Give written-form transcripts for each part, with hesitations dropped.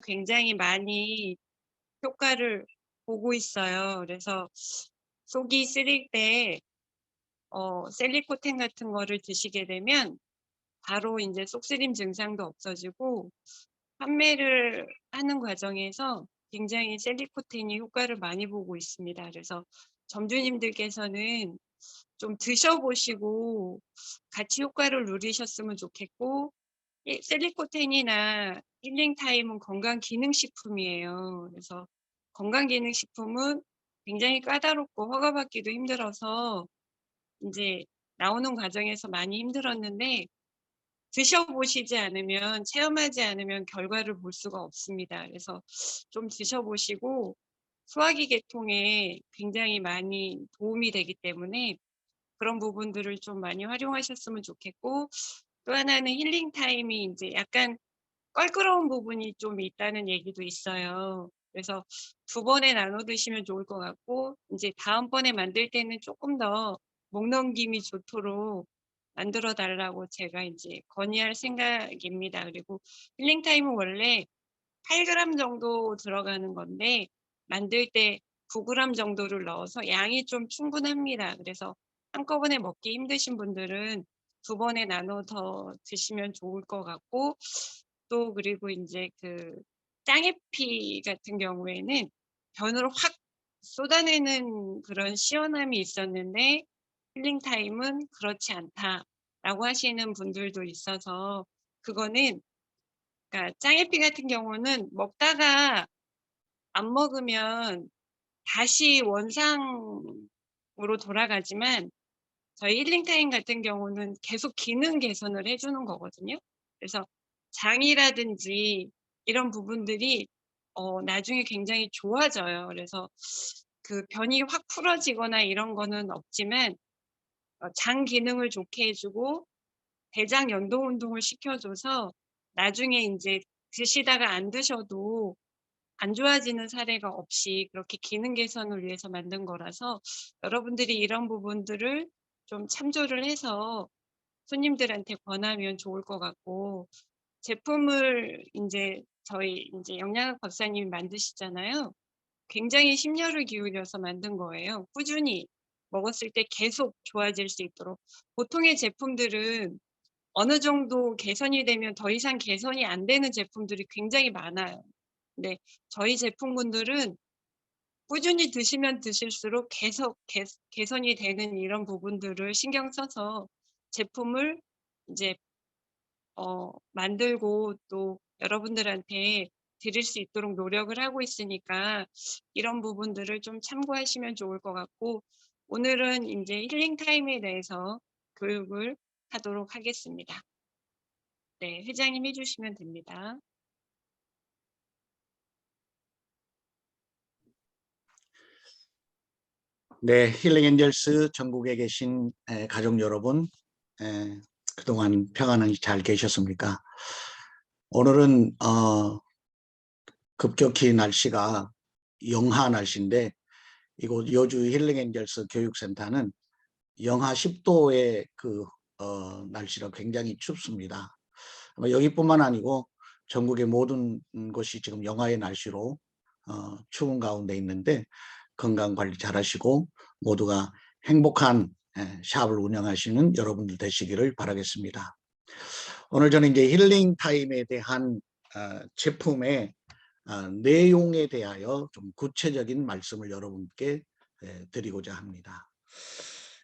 굉장히 많이 효과를 보고 있어요. 그래서 속이 쓰릴 때 셀리코텐 같은 거를 드시게 되면 바로 인제 속쓰림 증상도 없어지고 판매를 하는 과정에서 굉장히 셀리코텐이 효과를 많이 보고 있습니다. 그래서 점주님들께서는 좀 드셔 보시고 같이 효과를 누리셨으면 좋겠고, 이 셀리코텐이나 힐링타임은 건강기능식품이에요. 그래서 건강기능식품은 굉장히 까다롭고 허가받기도 힘들어서 인제 나오는 과정에서 많이 힘들었는데, 드셔 보시지 않으면, 체험하지 않으면 결과를 볼 수가 없습니다. 그래서 좀 드셔 보시고 소화기 계통에 굉장히 많이 도움이 되기 때문에 그런 부분들을 좀 많이 활용하셨으면 좋겠고, 또 하나는 힐링 타임이 인제 약간 껄끄러운 부분이 좀 있다는 얘기도 있어요. 그래서 두 번에 나눠 드시면 좋을 것 같고, 인제 다음번에 만들 때는 쪼끔 더 목 넘김이 좋도록 만들어 달라고 제가 인제 건의할 생각입니다. 그리고 힐링 타임은 원래 8 그램 정도 들어가는 건데 만들 때 9 그램 정도를 넣어서 양이 좀 충분합니다. 그래서 한꺼번에 먹기 힘드신 분들은 두 번에 나눠서 드시면 좋을 것 같고, 또 그리고 인제 그 짱해피 같은 경우에는 변을 확 쏟아내는 그런 시원함이 있었는데 힐링 타임은 그렇지 않다라고 하시는 분들도 있어서, 그거는, 그러니까 짱해피 같은 경우는 먹다가 안 먹으면 다시 원상으로 돌아가지만, 저희 힐링 타임 같은 경우는 계속 기능 개선을 해 주는 거거든요. 그래서 장이라든지 이런 부분들이 나중에 굉장히 좋아져요. 그래서 그 변이 확 풀어지거나 이런 거는 없지만 장 기능을 좋게 해 주고 대장 연동 운동을 시켜 줘서 나중에 인제 드시다가 안 드셔도 안 좋아지는 사례가 없이 그렇게 기능 개선을 위해서 만든 거라서, 여러분들이 이런 부분들을 좀 참조를 해서 손님들한테 권하면 좋을 것 같고, 제품을 인제 저희 인제 영양학 박사님이 만드시잖아요. 굉장히 심려를 기울여서 만든 거예요. 꾸준히 먹었을 때 계속 좋아질 수 있도록. 보통의 제품들은 어느 정도 개선이 되면 더 이상 개선이 안 되는 제품들이 굉장히 많아요. 근데 저희 제품군들은 꾸준히 드시면 드실수록 계속 개선이 되는 이런 부분들을 신경 써서 제품을 인제 만들고 또 여러분들한테 드릴 수 있도록 노력을 하고 있으니까 이런 부분들을 좀 참고하시면 좋을 것 같고, 오늘은 인제 힐링 타임에 대해서 교육을 하도록 하겠습니다. 네. 회장님 해 주시면 됩니다. 네, 힐링 엔젤스 전국에 계신 가족 여러분, 에, 그동안 평안히 잘 계셨습니까? 오늘은 급격히 날씨가 영하 날씨인데, 이곳 여주 힐링 엔젤스 교육센터는 영하 10도의 날씨라 굉장히 춥습니다. 아마 여기뿐만 아니고 전국의 모든 곳이 지금 영하의 날씨로 추운 가운데 있는데, 건강 관리 잘 하시고 모두가 행복한 샵을 운영하시는 여러분들 되시기를 바라겠습니다. 오늘 저는 이제 힐링 타임에 대한 제품의 내용에 대하여 좀 구체적인 말씀을 여러분께 드리고자 합니다.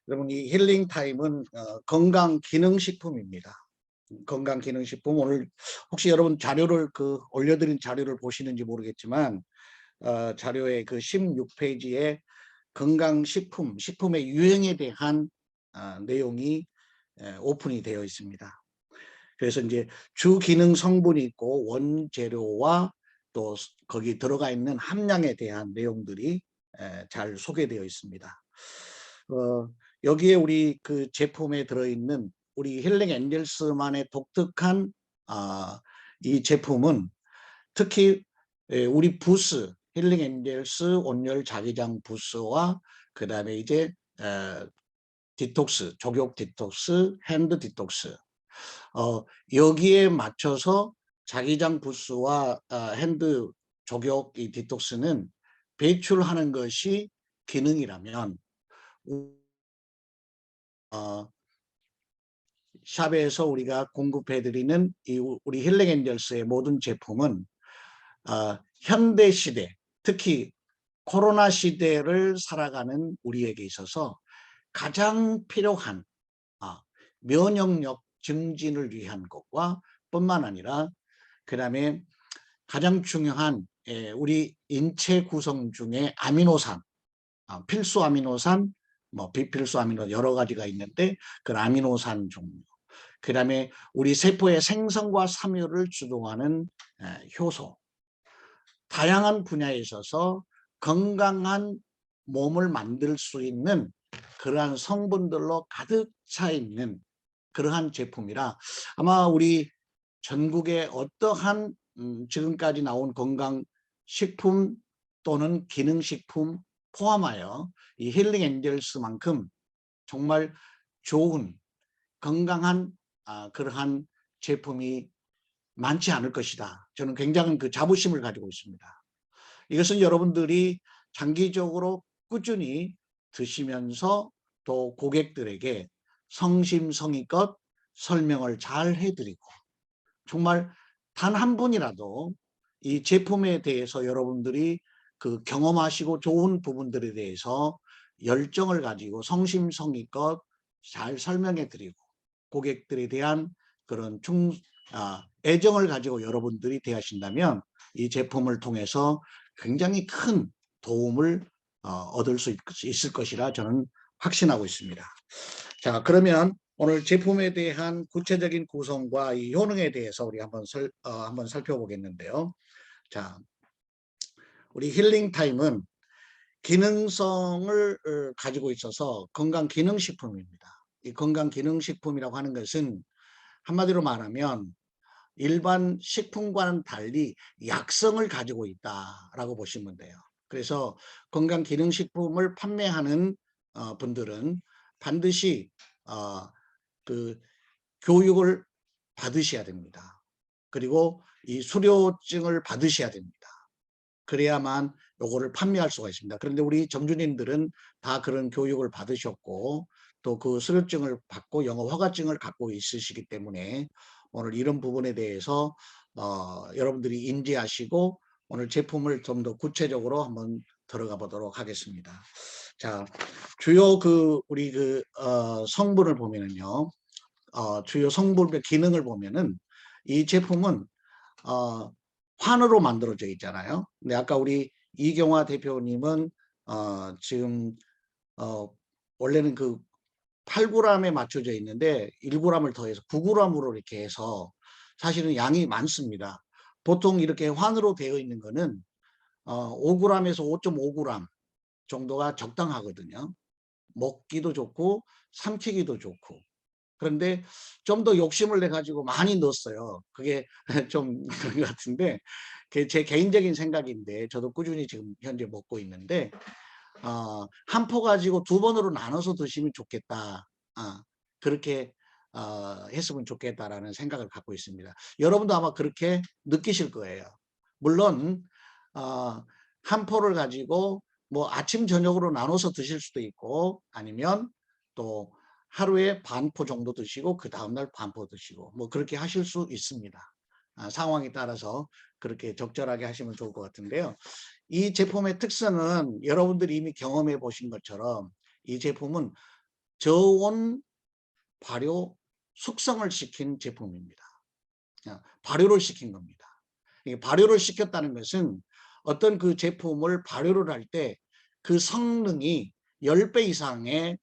여러분, 이 힐링 타임은 건강 기능식품입니다. 건강 기능식품, 오늘 혹시 여러분 자료를 올려드린 자료를 보시는지 모르겠지만 자료의 그 16페이지에 건강식품, 식품의 유행에 대한 내용이 오픈이 되어 있습니다. 그래서 이제 주 기능 성분이 있고 원재료와 또 거기 들어가 있는 함량에 대한 내용들이 잘 소개되어 있습니다. 여기에 우리 그 제품에 들어있는 우리 힐링 엔젤스만의 독특한 이 제품은 특히 우리 부스, 힐링 엔젤스 온열 자기장 부스와 그 다음에 이제 디톡스, 족욕 디톡스, 핸드 디톡스, 여기에 맞춰서 자기장 부스와 핸드 족욕 이 디톡스는 배출하는 것이 기능이라면 어, 샵에서 우리가 공급해 드리는 이 우리 힐링엔젤스의 모든 제품은 현대 시대, 특히 코로나 시대를 살아가는 우리에게 있어서 가장 필요한 면역력 증진을 위한 것과 뿐만 아니라 그다음에 가장 중요한 우리 인체 구성 중에 아미노산, 필수 아미노산, 뭐 비필수 아미노산 여러 가지가 있는데 그 아미노산 종류, 그다음에 우리 세포의 생성과 삼유를 주동하는 효소, 다양한 분야에 있어서 건강한 몸을 만들 수 있는 그러한 성분들로 가득 차 있는 그러한 제품이라 아마 우리 전국의 어떠한 지금까지 나온 건강식품 또는 기능식품 포함하여 이 힐링 엔젤스만큼 정말 좋은 건강한 그러한 제품이 많지 않을 것이다. 저는 굉장한 그 자부심을 가지고 있습니다. 이것은 여러분들이 장기적으로 꾸준히 드시면서 또 고객들에게 성심성의껏 설명을 잘 해드리고 정말 단 한 분이라도 이 제품에 대해서 여러분들이 그 경험하시고 좋은 부분들에 대해서 열정을 가지고 성심성의껏 잘 설명해 드리고 고객들에 대한 그런 애정을 가지고 여러분들이 대하신다면 이 제품을 통해서 굉장히 큰 도움을 얻을 수 있을 것이라 저는 확신하고 있습니다. 자, 그러면 오늘 제품에 대한 구체적인 구성과 이 효능에 대해서 우리 한번 살펴보겠는데요. 자, 우리 힐링 타임은 기능성을 가지고 있어서 건강 기능식품입니다. 이 건강 기능식품이라고 하는 것은 한마디로 말하면 일반 식품과는 달리 약성을 가지고 있다라고 보시면 돼요. 그래서 건강 기능식품을 판매하는 분들은 반드시 그 교육을 받으셔야 됩니다. 그리고 이 수료증을 받으셔야 됩니다. 그래야만 요거를 판매할 수가 있습니다. 그런데 우리 점주님들은 다 그런 교육을 받으셨고 또 그 수료증을 받고 영어 허가증을 갖고 있으시기 때문에 오늘 이런 부분에 대해서 여러분들이 인지하시고 오늘 제품을 좀 더 구체적으로 한번 들어가 보도록 하겠습니다. 자, 주요 우리 성분을 보면은요, 주요 성분별 기능을 보면은 이 제품은 환으로 만들어져 있잖아요. 근데 아까 우리 이경화 대표님은 지금 원래는 그 8g에 맞춰져 있는데 1g을 더해서 9g으로 이렇게 해서 사실은 양이 많습니다. 보통 이렇게 환으로 되어 있는 거는 5g에서 5.5g 정도가 적당하거든요. 먹기도 좋고 삼키기도 좋고. 그런데 좀 더 욕심을 내 가지고 많이 넣었어요. 그게 좀 그런 것 같은데 제 개인적인 생각인데 저도 꾸준히 지금 현재 먹고 있는데 한 포 가지고 2번으로 나눠서 드시면 좋겠다. 그렇게 했으면 좋겠다라는 생각을 갖고 있습니다. 여러분도 아마 그렇게 느끼실 거예요. 물론 한 포를 가지고 뭐 아침 저녁으로 나눠서 드실 수도 있고 아니면 또 하루에 반 포 정도 드시고 그 다음날 반 포 드시고 뭐 그렇게 하실 수 있습니다. 상황에 따라서 그렇게 적절하게 하시면 좋을 것 같은데요. 이 제품의 특성은 여러분들이 이미 경험해 보신 것처럼 이 제품은 저온 발효 숙성을 시킨 제품입니다. 발효를 시킨 겁니다. 발효를 시켰다는 것은 어떤 그 제품을 발효를 할 때 그 성능이 10배 이상의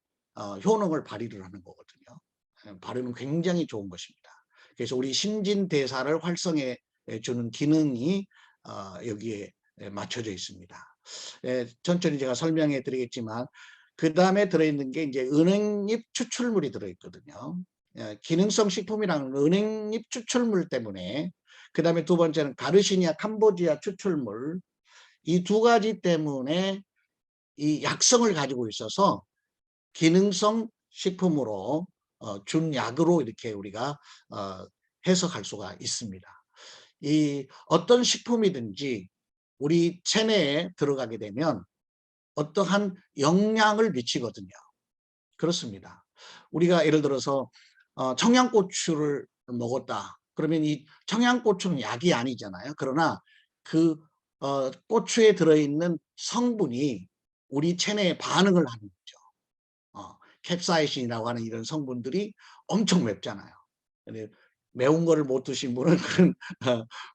효능을 발휘를 하는 거거든요. 발효는 굉장히 좋은 것입니다. 그래서 우리 신진대사를 활성해 주는 기능이 여기에 맞춰져 있습니다. 천천히 제가 설명해 드리겠지만 그 다음에 들어있는 게 이제 은행잎 추출물이 들어있거든요. 기능성 식품이라는 은행잎 추출물 때문에 그 다음에 두 번째는 가르시니아 캄보지아 추출물 이 두 가지 때문에 이 약성을 가지고 있어서 기능성 식품으로 준약으로 이렇게 우리가 해석할 수가 있습니다. 이 어떤 식품이든지 우리 체내에 들어가게 되면 어떠한 영향을 미치거든요. 그렇습니다. 우리가 예를 들어서 청양고추를 먹었다. 그러면 이 청양고추는 약이 아니잖아요. 그러나 그 고추에 들어있는 성분이 우리 체내에 반응을 하는 거죠. 캡사이신이라고 하는 이런 성분들이 엄청 맵잖아요. 근데 매운 거를 못 드신 분은 그런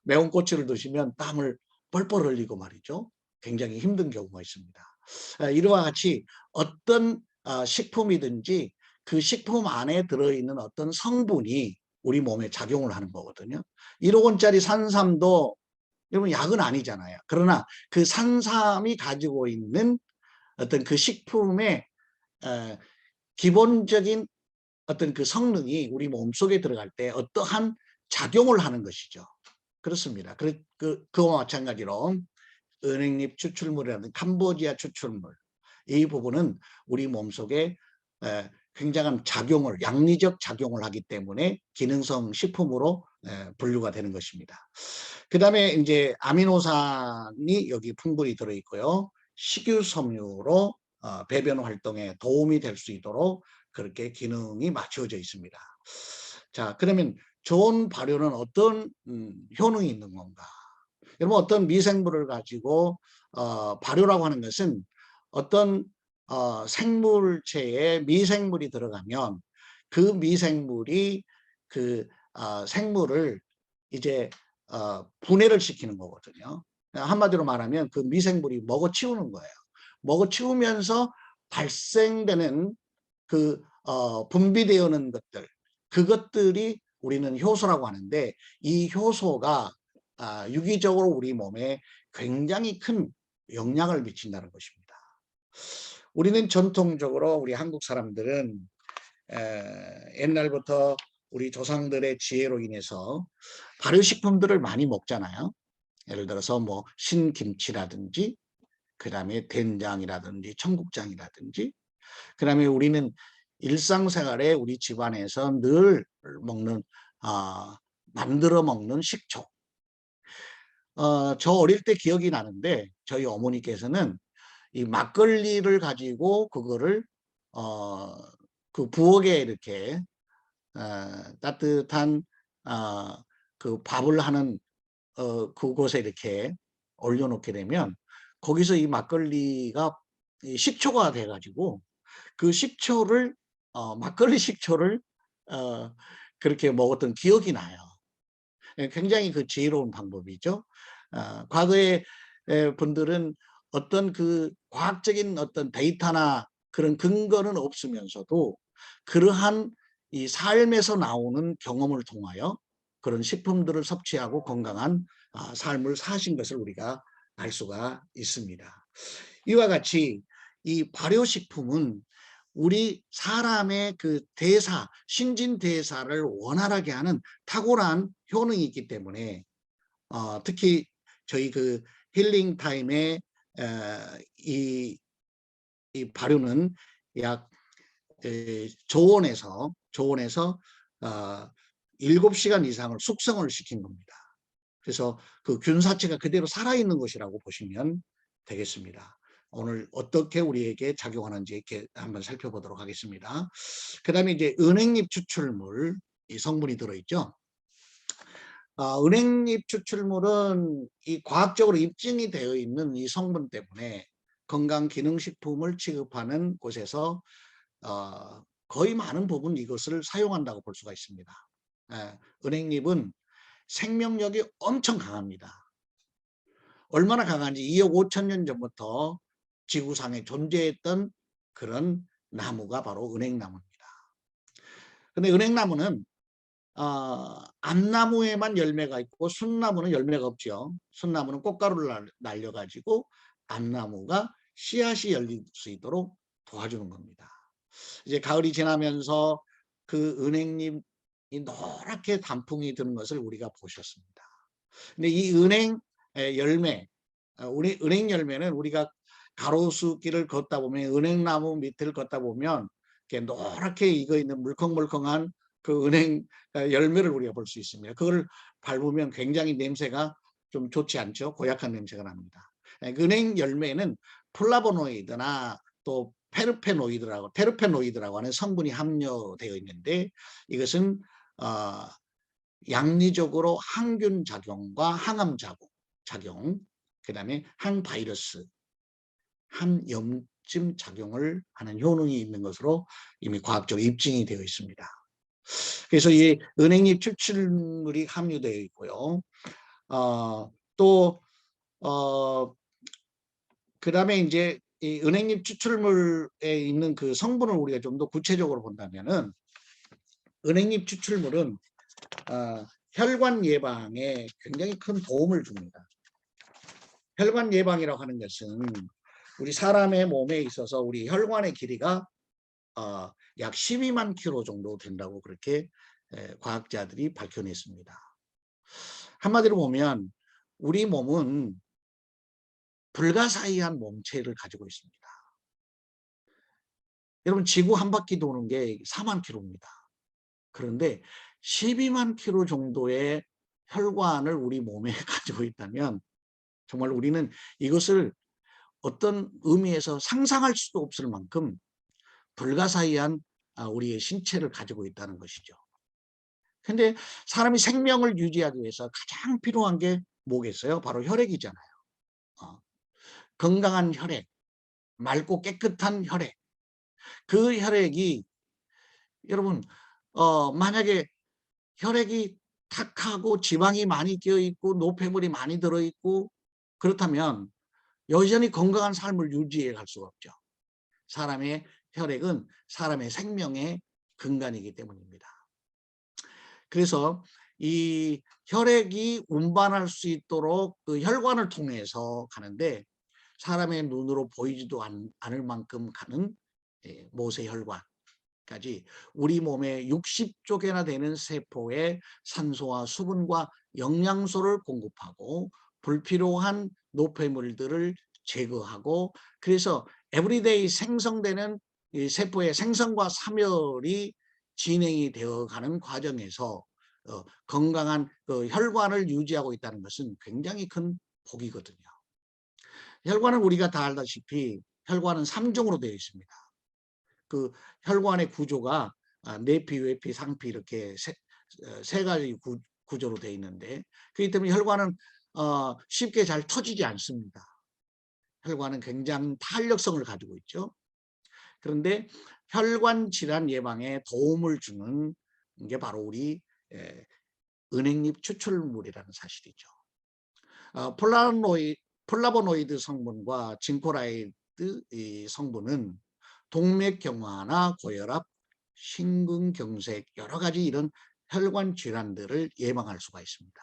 매운 고추를 드시면 땀을 뻘뻘 흘리고 말이죠. 굉장히 힘든 경우가 있습니다. 이와 같이 어떤 식품이든지 그 식품 안에 들어있는 어떤 성분이 우리 몸에 작용을 하는 거거든요. 1억 원짜리 산삼도 여러분 약은 아니잖아요. 그러나 그 산삼이 가지고 있는 어떤 그 식품의 기본적인 어떤 그 성능이 우리 몸속에 들어갈 때 어떠한 작용을 하는 것이죠. 그렇습니다. 그와 마찬가지로 은행잎 추출물이라든 캄보지아 추출물, 이 부분은 우리 몸속에 굉장한 작용을, 양리적 작용을 하기 때문에 기능성 식품으로 분류가 되는 것입니다. 그 다음에 이제 아미노산이 여기 풍분히 들어있고요. 식유섬유로 배변 활동에 도움이 될 수 있도록 그렇게 기능이 맞춰져 있습니다. 자, 그러면 좋은 발효는 어떤 효능이 있는 건가? 여러분, 어떤 미생물을 가지고 발효라고 하는 것은 어떤 생물체에 미생물이 들어가면 그 미생물이 그 생물을 이제 분해를 시키는 거거든요. 한마디로 말하면 그 미생물이 먹어치우는 거예요. 먹어치우면서 발생되는 그 분비되어오는 것들, 그것들이 우리는 효소라고 하는데, 이 효소가 유기적으로 우리 몸에 굉장히 큰 영향을 미친다는 것입니다. 우리는 전통적으로 우리 한국 사람들은 옛날부터 우리 조상들의 지혜로 인해서 발효식품들을 많이 먹잖아요. 예를 들어서 뭐 신김치라든지, 그 다음에 된장이라든지 청국장이라든지, 그 다음에 우리는 일상생활에 우리 집안에서 늘 먹는 만들어 먹는 식초. 저 어릴 때 기억이 나는데 저희 어머니께서는 이 막걸리를 가지고 그거를 그 부엌에 이렇게 따뜻한 그 밥을 하는 그곳에 이렇게 올려놓게 되면 거기서 이 막걸리가 식초가 돼가지고 그 식초를 막걸리 식초를 그렇게 먹었던 기억이 나요. 굉장히 그 지혜로운 방법이죠. 과거에 분들은 어떤 그 과학적인 어떤 데이터나 그런 근거는 없으면서도 그러한 이 삶에서 나오는 경험을 통하여 그런 식품들을 섭취하고 건강한 삶을 사신 것을 우리가 알 수가 있습니다. 이와 같이 이 발효식품은 우리 사람의 그 대사, 신진대사를 원활하게 하는 탁월한 효능이 있기 때문에 특히 저희 그 힐링 타임의 이 발효는 약 저온에서 7시간 이상을 숙성을 시킨 겁니다. 그래서 그 균사체가 그대로 살아있는 것이라고 보시면 되겠습니다. 오늘 어떻게 우리에게 작용하는지 이렇게 한번 살펴보도록 하겠습니다. 그 다음에 이제 은행잎 추출물, 이 성분이 들어있죠. 은행잎 추출물은 이 과학적으로 입증이 되어 있는 이 성분 때문에 건강기능식품을 취급하는 곳에서 거의 많은 부분 이것을 사용한다고 볼 수가 있습니다. 은행잎은 생명력이 엄청 강합니다. 얼마나 강한지 2억 5천 년 전부터 지구상에 존재했던 그런 나무가 바로 은행나무입니다. 근데 은행나무는 암나무에만 열매가 있고 순나무는 열매가 없죠. 순나무는 꽃가루를 날려가지고 암나무가 씨앗이 열릴 수 있도록 도와주는 겁니다. 이제 가을이 지나면서 그 은행잎이 노랗게 단풍이 드는 것을 우리가 보셨습니다. 근데 이 은행 열매, 우리 은행 열매는 우리가 가로수길을 걷다 보면 은행나무 밑을 걷다 보면 이렇게 노랗게 익어 있는 물컹물컹한 그 은행 열매를 우리가 볼 수 있습니다. 그걸 밟으면 굉장히 냄새가 좀 좋지 않죠. 고약한 냄새가 납니다. 그 은행 열매에는 플라보노이드나 또 테르페노이드라고 하는 성분이 함유되어 있는데, 이것은 양리적으로 항균 작용과 항암 작용, 그다음에 항바이러스, 항염증 작용을 하는 효능이 있는 것으로 이미 과학적으로 입증이 되어 있습니다. 그래서 이 은행잎 추출물이 함유되어 있고요. 또 그다음에 이제 이 은행잎 추출물에 있는 그 성분을 우리가 좀 더 구체적으로 본다면은, 은행잎 추출물은 혈관 예방에 굉장히 큰 도움을 줍니다. 혈관 예방이라고 하는 것은 우리 사람의 몸에 있어서 우리 혈관의 길이가 약 12만 킬로 정도 된다고 그렇게 과학자들이 밝혀냈습니다. 한마디로 보면 우리 몸은 불가사의한 몸체를 가지고 있습니다. 여러분, 지구 한 바퀴 도는 게 4만 킬로입니다. 그런데 12만 킬로 정도의 혈관을 우리 몸에 가지고 있다면 정말 우리는 이것을 어떤 의미에서 상상할 수도 없을 만큼 불가사의한 우리의 신체를 가지고 있다는 것이죠. 근데 사람이 생명을 유지하기 위해서 가장 필요한 게 뭐겠어요? 바로 혈액이잖아요. 건강한 혈액, 맑고 깨끗한 혈액. 그 혈액이, 여러분, 만약에 혈액이 탁하고 지방이 많이 껴있고 노폐물이 많이 들어있고 그렇다면 여전히 건강한 삶을 유지해 갈 수가 없죠. 사람의 혈액은 사람의 생명의 근간이기 때문입니다. 그래서 이 혈액이 운반할 수 있도록 그 혈관을 통해서 가는데, 사람의 눈으로 보이지도 않을 만큼 가는 모세혈관까지 우리 몸에 60조 개나 되는 세포에 산소와 수분과 영양소를 공급하고 불필요한 노폐물들을 제거하고, 그래서 에브리데이 생성되는 이 세포의 생성과 사멸이 진행이 되어가는 과정에서 건강한 그 혈관을 유지하고 있다는 것은 굉장히 큰 복이거든요. 혈관은 우리가 다 알다시피 혈관은 3종으로 되어 있습니다. 그 혈관의 구조가 내피, 외피, 상피 이렇게 세 가지 구조로 되어 있는데, 그렇기 때문에 혈관은 쉽게 잘 터지지 않습니다. 혈관은 굉장히 탄력성을 가지고 있죠. 그런데 혈관 질환 예방에 도움을 주는 게 바로 우리 은행잎 추출물이라는 사실이죠. 플라보노이드 성분과 징코라이드 성분은 동맥경화나 고혈압, 심근경색, 여러 가지 이런 혈관 질환들을 예방할 수가 있습니다.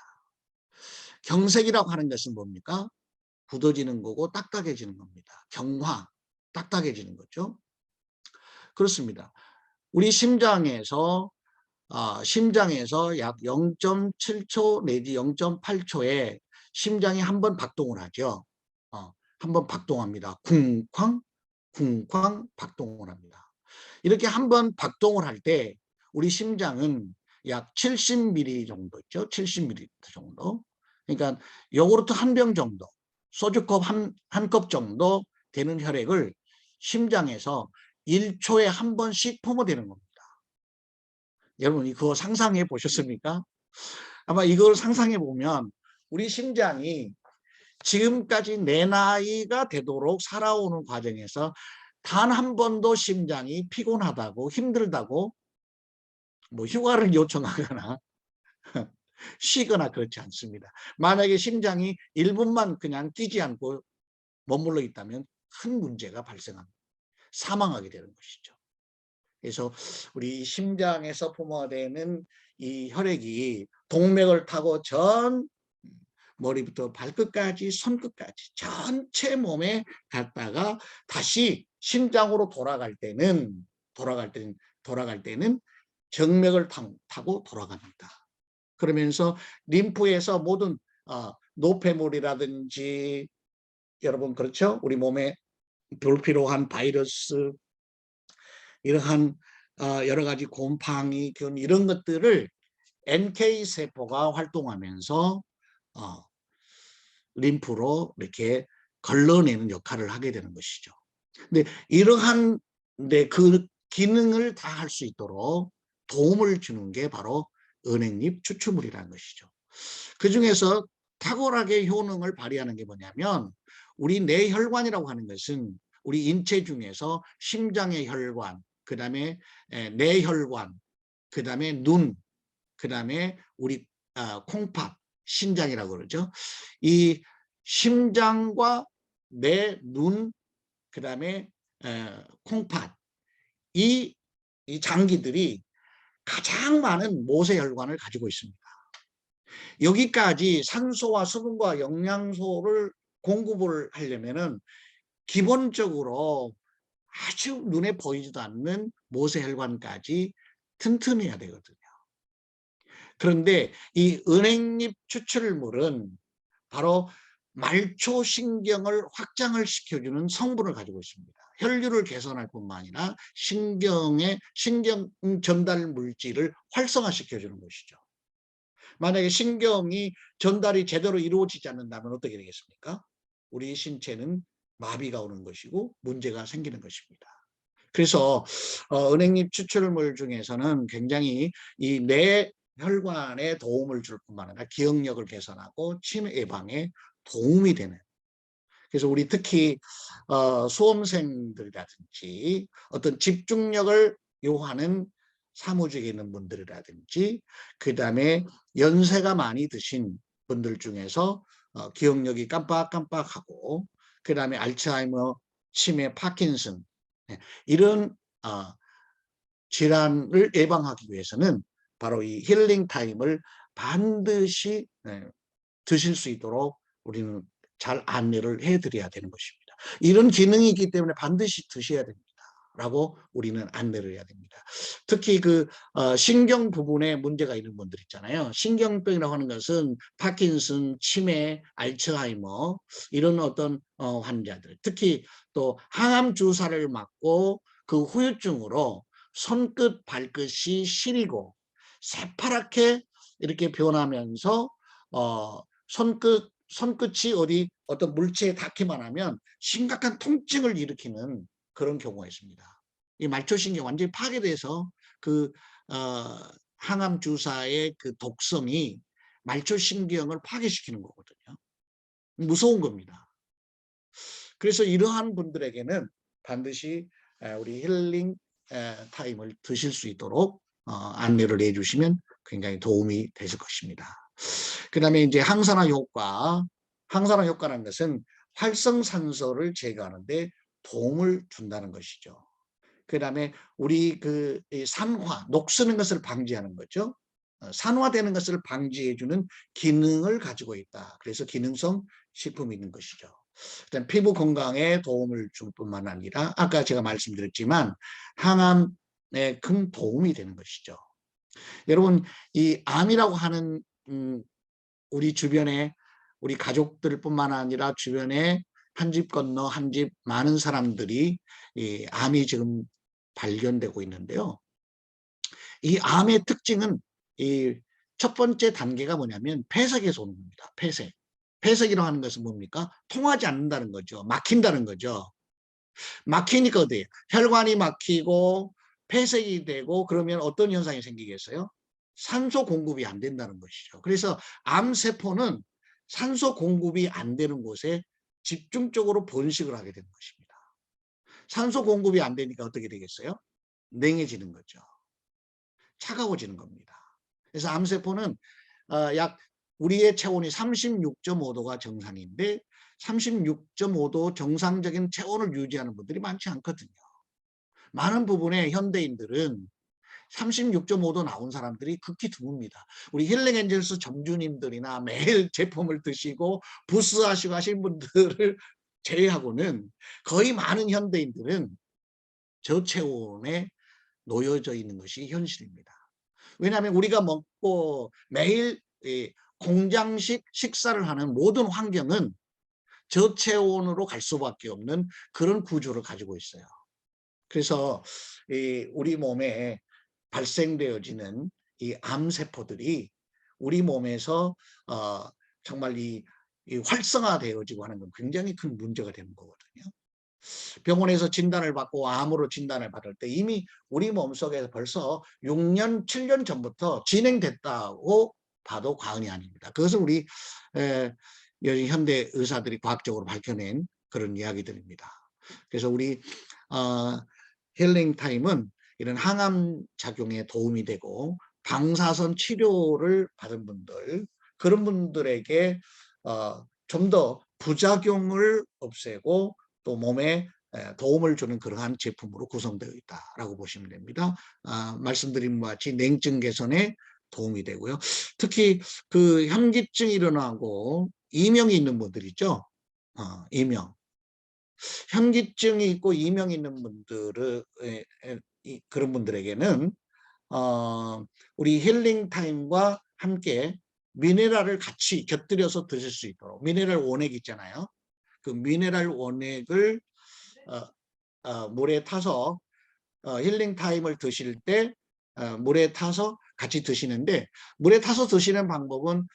경색이라고 하는 것은 뭡니까? 굳어지는 거고 딱딱해지는 겁니다. 경화, 딱딱해지는 거죠. 그렇습니다. 우리 심장에서 약 0.7초 내지 0.8초에 심장이 한번 박동을 하죠. 한번 박동합니다. 쿵쾅 쿵쾅 박동을 합니다. 이렇게 한번 박동을 할 때 우리 심장은 약 70ml 정도 있죠. 70ml 정도. 그러니까 요구르트 한 병 정도, 소주컵 한 컵 정도 되는 혈액을 심장에서 1초에 한 번씩 뿜어대는 겁니다. 여러분, 그거 상상해 보셨습니까? 아마 이걸 상상해 보면 우리 심장이 지금까지 내 나이가 되도록 살아오는 과정에서 단 한 번도 심장이 피곤하다고, 힘들다고 뭐 휴가를 요청하거나 쉬거나 그렇지 않습니다. 만약에 심장이 1분만 그냥 뛰지 않고 머물러 있다면 큰 문제가 발생합니다. 사망하게 되는 것이죠. 그래서 우리 심장에서 뿜어내는 이 혈액이 동맥을 타고 전 머리부터 발끝까지 손끝까지 전체 몸에 갔다가 다시 심장으로 돌아갈 때는 정맥을 타고 돌아갑니다. 그러면서 림프에서 모든 노폐물이라든지, 여러분 그렇죠? 우리 몸에 불필요한 바이러스, 이러한 여러 가지 곰팡이, 균 이런 것들을 NK 세포가 활동하면서 림프로 이렇게 걸러내는 역할을 하게 되는 것이죠. 근데 이러한 그 기능을 다 할 수 있도록 도움을 주는 게 바로 은행잎 추출물이라는 것이죠. 그 중에서 탁월하게 효능을 발휘하는 게 뭐냐면 우리 뇌혈관이라고 하는 것은 우리 인체 중에서 심장의 혈관, 그 다음에 뇌혈관, 그 다음에 눈, 그 다음에 우리 콩팥, 신장이라고 그러죠. 이 심장과 뇌, 눈, 그 다음에 콩팥, 이 장기들이 가장 많은 모세혈관을 가지고 있습니다. 여기까지 산소와 수분과 영양소를 공급을 하려면은 기본적으로 아주 눈에 보이지도 않는 모세혈관까지 튼튼해야 되거든요. 그런데 이 은행잎 추출물은 바로 말초신경을 확장을 시켜주는 성분을 가지고 있습니다. 혈류를 개선할 뿐만 아니라 신경 전달 물질을 활성화시켜주는 것이죠. 만약에 신경이 전달이 제대로 이루어지지 않는다면 어떻게 되겠습니까? 우리 신체는 마비가 오는 것이고 문제가 생기는 것입니다. 그래서 은행잎 추출물 중에서는 굉장히 이 뇌혈관에 도움을 줄 뿐만 아니라 기억력을 개선하고 치매 예방에 도움이 되는, 그래서 우리 특히 수험생들이라든지 어떤 집중력을 요하는 사무직에 있는 분들이라든지 그 다음에 연세가 많이 드신 분들 중에서 기억력이 깜빡깜빡하고 그 다음에 알츠하이머, 치매, 파킨슨 이런 질환을 예방하기 위해서는 바로 이 힐링 타임을 반드시 드실 수 있도록 우리는 잘 안내를 해드려야 되는 것입니다. 이런 기능이 있기 때문에 반드시 드셔야 됩니다. 라고 우리는 안내를 해야 됩니다. 특히 그 신경 부분에 문제가 있는 분들 있잖아요. 신경병이라고 하는 것은 파킨슨, 치매, 알츠하이머 이런 어떤 환자들, 특히 또 항암 주사를 맞고 그 후유증으로 손끝, 발끝이 시리고 새파랗게 이렇게 변하면서 손끝이 어떤 물체에 닿기만 하면 심각한 통증을 일으키는 그런 경우가 있습니다. 이 말초신경 완전히 파괴돼서 그 항암 주사의 그 독성이 말초신경을 파괴시키는 거거든요. 무서운 겁니다. 그래서 이러한 분들에게는 반드시 우리 힐링 타임을 드실 수 있도록 안내를 해주시면 굉장히 도움이 되실 것입니다. 그 다음에 이제 항산화 효과. 항산화 효과라는 것은 활성산소를 제거하는데 도움을 준다는 것이죠. 그 다음에 우리 그 산화, 녹쓰는 것을 방지하는 거죠. 산화되는 것을 방지해주는 기능을 가지고 있다. 그래서 기능성 식품이 있는 것이죠. 그다음 피부 건강에 도움을 줄 뿐만 아니라 아까 제가 말씀드렸지만 항암에 큰 도움이 되는 것이죠. 여러분 이 암이라고 하는 우리 주변에 우리 가족들뿐만 아니라 주변에 한 집 건너 한 집 많은 사람들이 이 암이 지금 발견되고 있는데요. 이 암의 특징은 이 첫 번째 단계가 뭐냐면 폐색에서 오는 겁니다. 폐색. 폐색이라고 하는 것은 뭡니까? 통하지 않는다는 거죠. 막힌다는 거죠. 막히니까 어때요? 혈관이 막히고 폐색이 되고 그러면 어떤 현상이 생기겠어요? 산소 공급이 안 된다는 것이죠. 그래서 암세포는 산소 공급이 안 되는 곳에 집중적으로 번식을 하게 되는 것입니다. 산소 공급이 안 되니까 어떻게 되겠어요? 냉해지는 거죠. 차가워지는 겁니다. 그래서 암세포는 약 우리의 체온이 36.5도가 정상인데 36.5도 정상적인 체온을 유지하는 분들이 많지 않거든요. 많은 부분의 현대인들은 36.5도 나온 사람들이 극히 드뭅니다. 우리 힐링엔젤스 점주님들이나 매일 제품을 드시고 부스하시고 하신 분들을 제외하고는 거의 많은 현대인들은 저체온에 놓여져 있는 것이 현실입니다. 왜냐하면 우리가 먹고 매일 공장식 식사를 하는 모든 환경은 저체온으로 갈 수밖에 없는 그런 구조를 가지고 있어요. 그래서 우리 몸에 발생되어지는 이 암세포들이 우리 몸에서 정말 이 활성화되어지고 하는 건 굉장히 큰 문제가 되는 거거든요. 병원에서 진단을 받고 암으로 진단을 받을 때 이미 우리 몸속에서 벌써 6년, 7년 전부터 진행됐다고 봐도 과언이 아닙니다. 그것을 우리 요즘 현대 의사들이 과학적으로 밝혀낸 그런 이야기들입니다. 그래서 우리 힐링 타임은 이런 항암 작용에 도움이 되고 방사선 치료를 받은 분들, 그런 분들에게 좀 더 부작용을 없애고 또 몸에 도움을 주는 그러한 제품으로 구성되어 있다라고 보시면 됩니다. 말씀드린 것 같이 냉증 개선에 도움이 되고요. 특히 그 현기증이 일어나고 이명이 있는 분들 있죠. 이명. 현기증이 있고 이명이 있는 분들은 그런 분들에게는 우리 힐링 타임과 함께 미네랄을 같이 곁들여서 드실 수 있도록 미네랄 원액 있잖아요. 그 미네랄 원액을 물에 타서 힐링 타임을 드실 때 물에 타서 같이 드시는데 물에 타서 드시는 방법은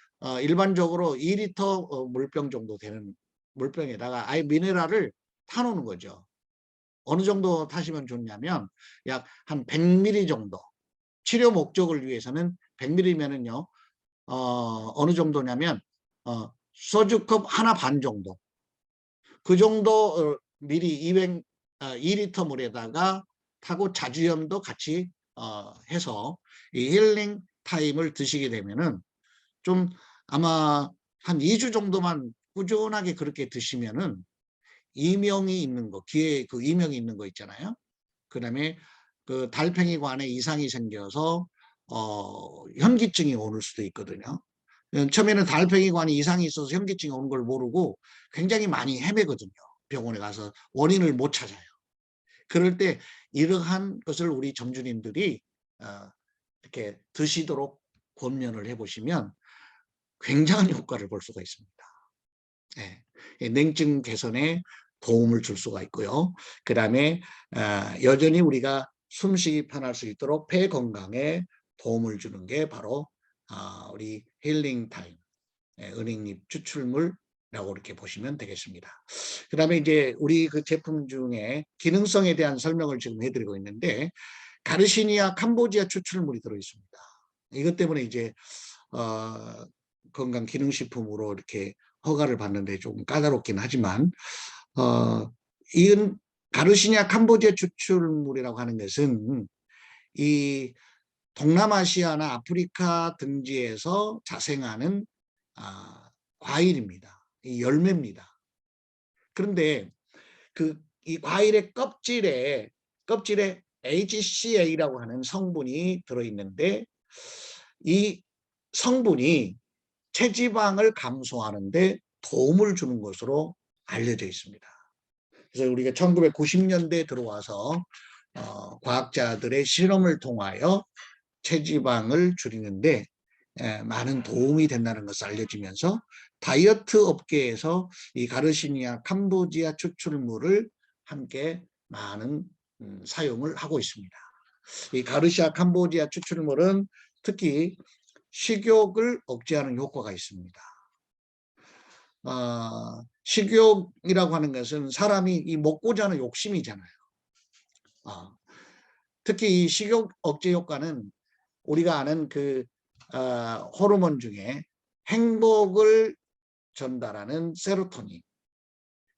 일반적으로 2리터 물병 정도 되는 물병에다가 아예 미네랄을 타놓는 거죠. 어느 정도 타시면 좋냐면 약 한 100ml 정도. 치료 목적을 위해서는 100ml면은요. 어느 정도냐면 소주컵 하나 반 정도. 그 정도 미리 2리터 물에다가 타고 자주염도 같이 해서 이 힐링 타임을 드시게 되면은 좀 아마 한 2주 정도만 꾸준하게 그렇게 드시면은 이명이 있는 거, 귀에 그 이명이 있는 거 있잖아요. 그다음에 그 달팽이관에 이상이 생겨서 현기증이 오는 수도 있거든요. 처음에는 달팽이관에 이상이 있어서 현기증이 오는 걸 모르고 굉장히 많이 헤매거든요. 병원에 가서 원인을 못 찾아요. 그럴 때 이러한 것을 우리 점주님들이 이렇게 드시도록 권면을 해보시면 굉장한 효과를 볼 수가 있습니다. 네. 냉증 개선에 도움을 줄 수가 있고요. 그 다음에 여전히 우리가 숨쉬기 편할 수 있도록 폐 건강에 도움을 주는 게 바로 우리 힐링 타임 은행잎 추출물이라고 이렇게 보시면 되겠습니다. 그 다음에 이제 우리 그 제품 중에 기능성에 대한 설명을 지금 해드리고 있는데 가르시니아 캄보지아 추출물이 들어있습니다. 이것 때문에 이제 건강기능식품으로 이렇게 허가를 받는데 조금 까다롭긴 하지만 이건 가르시니아 캄보지아 추출물이라고 하는 것은 이 동남아시아나 아프리카 등지에서 자생하는 과일입니다. 이 열매입니다. 그런데 이 과일의 껍질에 HCA라고 하는 성분이 들어있는데 이 성분이 체지방을 감소하는데 도움을 주는 것으로 알려져 있습니다. 그래서 우리가 1990년대에 들어와서 과학자들의 실험을 통하여 체지방을 줄이는데 많은 도움이 된다는 것을 알려지면서 다이어트 업계에서 이 가르시니아 캄보지아 추출물을 함께 많은 사용을 하고 있습니다. 이 가르시아 캄보지아 추출물은 특히 식욕을 억제하는 효과가 있습니다. 식욕이라고 하는 것은 사람이 이 먹고자 하는 욕심이잖아요. 특히 이 식욕 억제 효과는 우리가 아는 그 호르몬 중에 행복을 전달하는 세로토닌,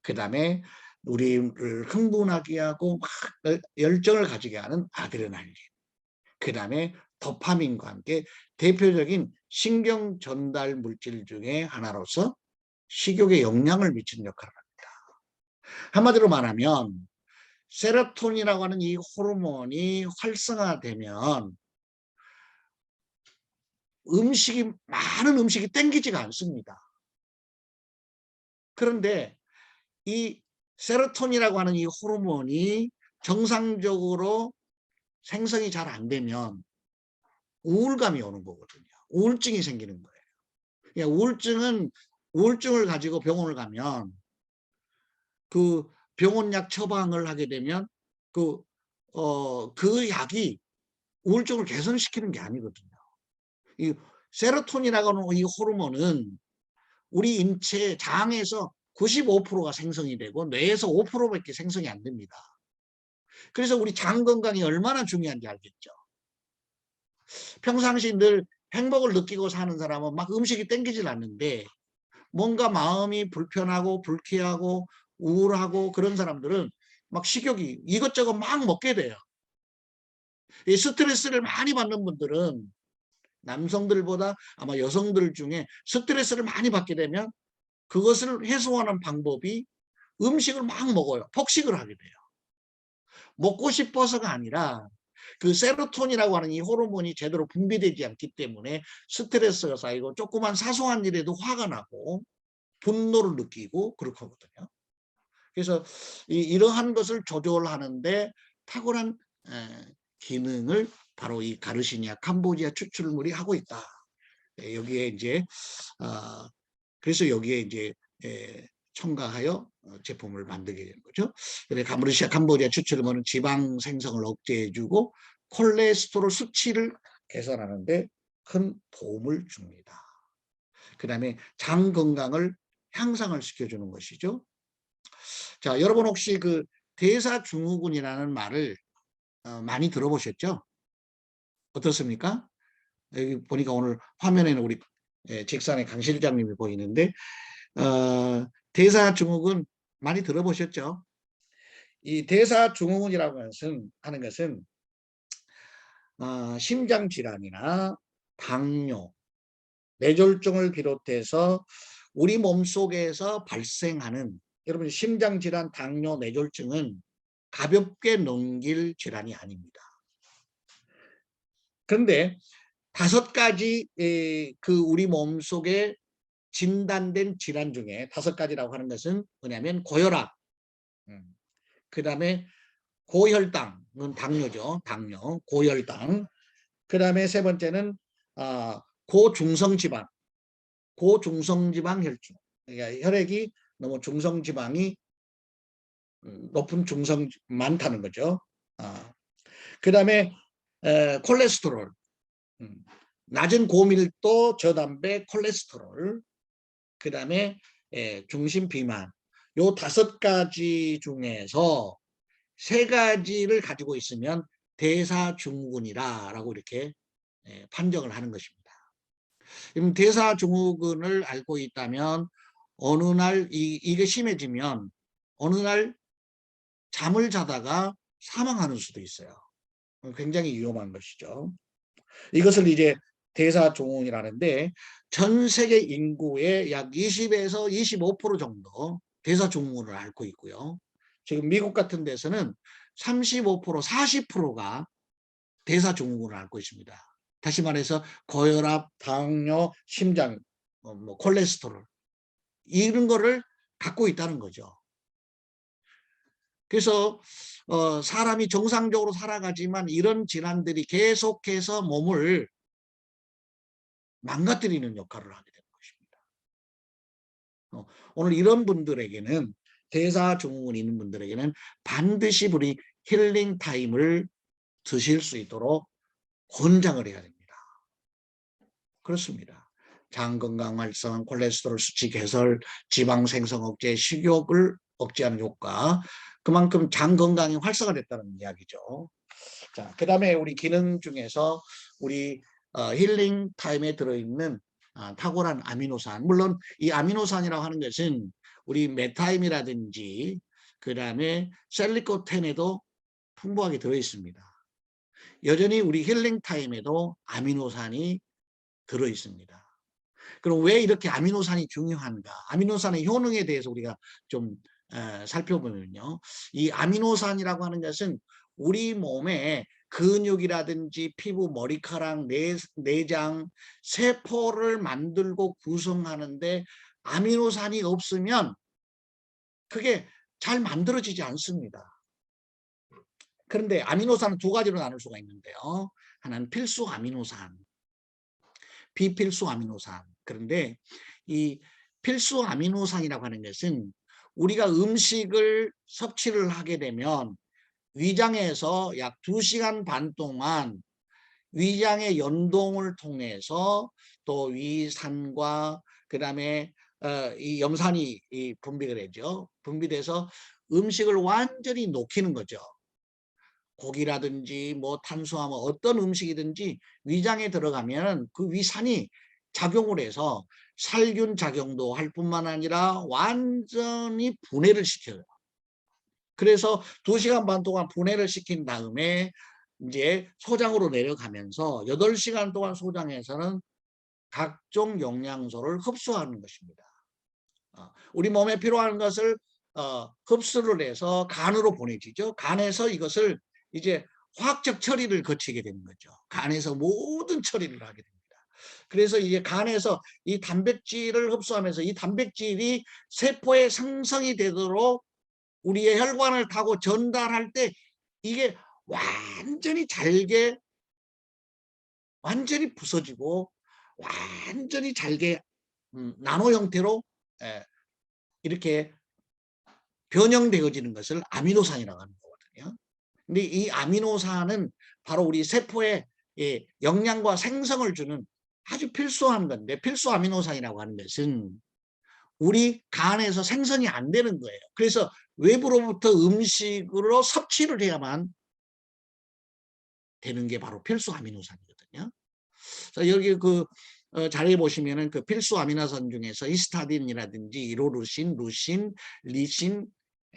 그 다음에 우리를 흥분하게 하고 막 열정을 가지게 하는 아드레날린, 그 다음에 도파민과 함께 대표적인 신경 전달 물질 중에 하나로서 식욕에 영향을 미치는 역할을 합니다. 한마디로 말하면 세로토닌이라고 하는 이 호르몬이 활성화되면 많은 음식이 땡기지가 않습니다. 그런데 이 세로토닌이라고 하는 이 호르몬이 정상적으로 생성이 잘 안 되면 우울감이 오는 거거든요. 우울증이 생기는 거예요. 그러니까 우울증을 가지고 병원을 가면 그 병원약 처방을 하게 되면 그 그 약이 우울증을 개선시키는 게 아니거든요. 이 세로토닌이라고 하는 이 호르몬은 우리 인체 장에서 95%가 생성이 되고 뇌에서 5%밖에 생성이 안 됩니다. 그래서 우리 장 건강이 얼마나 중요한지 알겠죠. 평상시 늘 행복을 느끼고 사는 사람은 막 음식이 땡기질 않는데 뭔가 마음이 불편하고 불쾌하고 우울하고 그런 사람들은 막 식욕이 이것저것 막 먹게 돼요. 이 스트레스를 많이 받는 분들은 남성들보다 아마 여성들 중에 스트레스를 많이 받게 되면 그것을 해소하는 방법이 음식을 막 먹어요. 폭식을 하게 돼요. 먹고 싶어서가 아니라 그 세로토닌이라고 하는 이 호르몬이 제대로 분비되지 않기 때문에 스트레스가 쌓이고 조그만 사소한 일에도 화가 나고 분노를 느끼고 그렇게 하거든요. 그래서 이러한 것을 조절하는데 탁월한 기능을 바로 이 가르시니아 캄보디아 추출물이 하고 있다. 여기에 이제 그래서 여기에 이제 첨가하여 제품을 만들게 되는 거죠. 가르시니아 캄보디아 추출물은 지방 생성을 억제해주고 콜레스테롤 수치를 개선하는 데 큰 도움을 줍니다. 그 다음에 장 건강을 향상을 시켜주는 것이죠. 자, 여러분 혹시 그 대사증후군이라는 말을 많이 들어보셨죠? 어떻습니까? 여기 보니까 오늘 화면에는 우리 직산의 강 실장님이 보이는데 대사증후군 많이 들어보셨죠? 이 대사증후군이라고 하는 것은 심장질환이나 당뇨, 뇌졸중을 비롯해서 우리 몸속에서 발생하는 여러분 심장질환, 당뇨, 뇌졸중은 가볍게 넘길 질환이 아닙니다. 그런데 5가지 그 우리 몸속에 진단된 질환 중에 5가지라고 하는 것은 뭐냐면 고혈압, 그 다음에 고혈당은 당뇨죠. 당뇨, 고혈당. 그 다음에 세 번째는 고중성지방, 고중성지방 혈중. 그러니까 혈액이 너무 중성지방이 높은 중성 많다는 거죠. 그 다음에 콜레스테롤, 낮은 고밀도 저담배 콜레스테롤, 그 다음에 중심 비만. 요 5가지 중에서 3가지를 가지고 있으면 대사증후군이라고 이렇게 판정을 하는 것입니다. 대사증후군을 앓고 있다면 어느 날 이게 심해지면 어느 날 잠을 자다가 사망하는 수도 있어요. 굉장히 위험한 것이죠. 이것을 이제 대사증후군이라는데 전 세계 인구의 약 20에서 25% 정도 대사증후군을 앓고 있고요. 지금 미국 같은 데서는 35%, 40%가 대사증후군을 앓고 있습니다. 다시 말해서 고혈압, 당뇨, 심장, 뭐 콜레스테롤 이런 거를 갖고 있다는 거죠. 그래서 사람이 정상적으로 살아가지만 이런 질환들이 계속해서 몸을 망가뜨리는 역할을 하게 되는 것입니다. 오늘 이런 분들에게는 대사증후군 있는 분들에게는 반드시 우리 힐링 타임을 드실 수 있도록 권장을 해야 됩니다. 그렇습니다. 장 건강 활성, 콜레스테롤 수치 개선, 지방 생성 억제, 식욕을 억제하는 효과, 그만큼 장 건강이 활성화됐다는 이야기죠. 자, 그 다음에 우리 기능 중에서 우리 힐링 타임에 들어있는 탁월한 아미노산, 물론 이 아미노산이라고 하는 것은 우리 메타임이라든지 그 다음에 셀리코텐에도 풍부하게 들어있습니다. 여전히 우리 힐링 타임에도 아미노산이 들어있습니다. 그럼 왜 이렇게 아미노산이 중요한가? 아미노산의 효능에 대해서 우리가 좀 살펴보면요. 이 아미노산이라고 하는 것은 우리 몸에 근육이라든지 피부, 머리카락, 내장, 세포를 만들고 구성하는데 아미노산이 없으면 그게 잘 만들어지지 않습니다. 그런데 아미노산은 2가지로 나눌 수가 있는데요. 하나는 필수 아미노산, 비필수 아미노산. 그런데 이 필수 아미노산이라고 하는 것은 우리가 음식을 섭취를 하게 되면 위장에서 약 2시간 반 동안 위장의 연동을 통해서 또 위산과 그다음에 이 염산이 분비가 되죠. 분비돼서 음식을 완전히 녹이는 거죠. 고기라든지 뭐 탄수화물 어떤 음식이든지 위장에 들어가면 그 위산이 작용을 해서 살균 작용도 할 뿐만 아니라 완전히 분해를 시켜요. 그래서 2시간 반 동안 분해를 시킨 다음에 이제 소장으로 내려가면서 8시간 동안 소장에서는 각종 영양소를 흡수하는 것입니다. 우리 몸에 필요한 것을 흡수를 해서 간으로 보내지죠. 간에서 이것을 이제 화학적 처리를 거치게 되는 거죠. 간에서 모든 처리를 하게 됩니다. 그래서 이제 간에서 이 단백질을 흡수하면서 이 단백질이 세포에 생성이 되도록 우리의 혈관을 타고 전달할 때 이게 완전히 잘게 완전히 부서지고 완전히 잘게 나노 형태로 이렇게 변형되어지는 것을 아미노산이라고 하는 거거든요. 근데 이 아미노산은 바로 우리 세포에 영양과 생성을 주는 아주 필수한 건데, 필수 아미노산이라고 하는 것은 우리 간에서 생성이 안 되는 거예요. 그래서 외부로부터 음식으로 섭취를 해야만 되는 게 바로 필수 아미노산이거든요. 여기 그 자료에 보시면은 그 필수 아미노산 중에서 히스타딘이라든지 이로루신, 루신, 리신,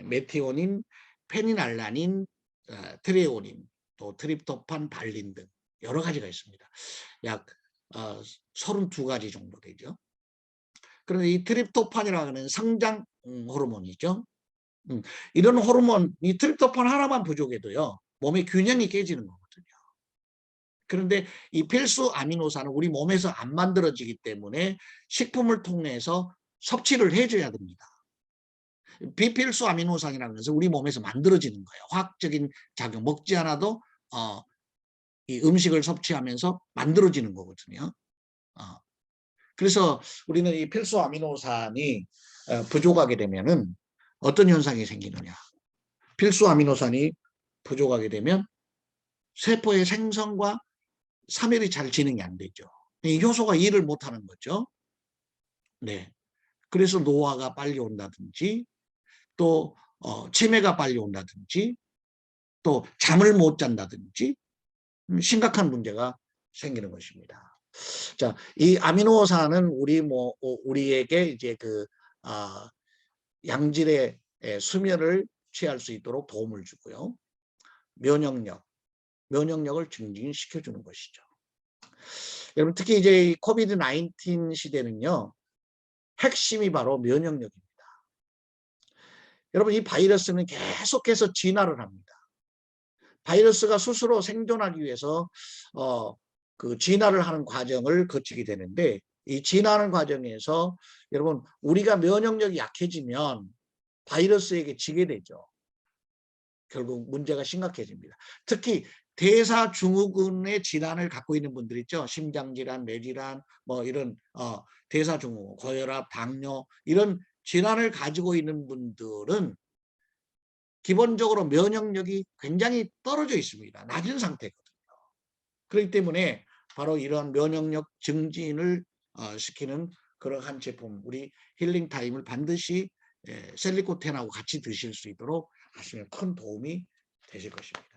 메티오닌, 페니날라닌, 트레오닌, 또 트립토판, 발린 등 여러 가지가 있습니다. 약 32가지 정도 되죠. 그런데 이 트립토판이라고 하는 성장 호르몬이죠. 이런 호르몬, 이 트립토판 하나만 부족해도요, 몸의 균형이 깨지는 거거든요. 그런데 이 필수 아미노산은 우리 몸에서 안 만들어지기 때문에 식품을 통해서 섭취를 해줘야 됩니다. 비필수 아미노산이라는 것은 우리 몸에서 만들어지는 거예요. 화학적인 작용, 먹지 않아도 이 음식을 섭취하면서 만들어지는 거거든요. 그래서 우리는 이 필수 아미노산이 부족하게 되면은 어떤 현상이 생기느냐. 필수 아미노산이 부족하게 되면 세포의 생성과 사멸이 잘 진행이 안 되죠. 이 효소가 일을 못하는 거죠. 네. 그래서 노화가 빨리 온다든지 또 치매가 빨리 온다든지 또 잠을 못 잔다든지 심각한 문제가 생기는 것입니다. 자, 이 아미노산은 우리에게 이제 그 양질의 수면을 취할 수 있도록 도움을 주고요. 면역력을 증진시켜 주는 것이죠. 여러분 특히 이제 이 코비드 19 시대는요. 핵심이 바로 면역력입니다. 여러분 이 바이러스는 계속해서 진화를 합니다. 바이러스가 스스로 생존하기 위해서 그 진화를 하는 과정을 거치게 되는데 이 진화하는 과정에서 여러분 우리가 면역력이 약해지면 바이러스에게 지게 되죠. 결국 문제가 심각해집니다. 특히 대사증후군의 질환을 갖고 있는 분들 있죠. 심장질환, 뇌질환, 뭐 이런 대사증후군, 고혈압, 당뇨 이런 질환을 가지고 있는 분들은 기본적으로 면역력이 굉장히 떨어져 있습니다. 낮은 상태거든요. 그렇기 때문에 바로 이런 면역력 증진을 시키는 그러한 제품, 우리 힐링타임을 반드시 셀리코텐하고 같이 드실 수 있도록 하시면 큰 도움이 되실 것입니다.